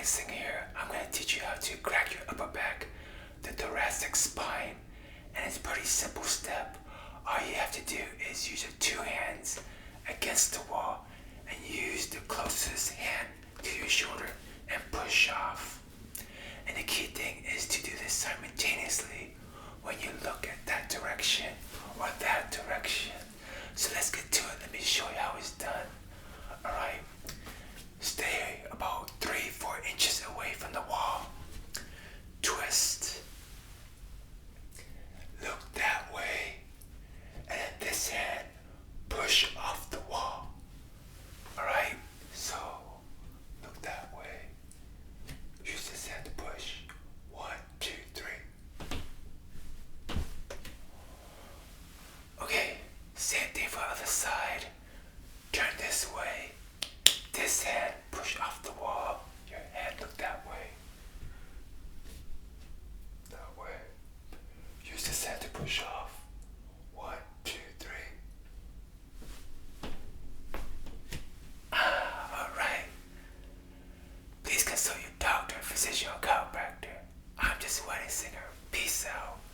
nice thing here, I'm going to teach you how to crack your upper back, the thoracic spine, and it's a pretty simple step. All you have to do is use your two hands against the wall and use the closest hand to your shoulder and push off. And the key thing is to do this simultaneously when you look at that direction or that direction. So let's get to it. Let me show you how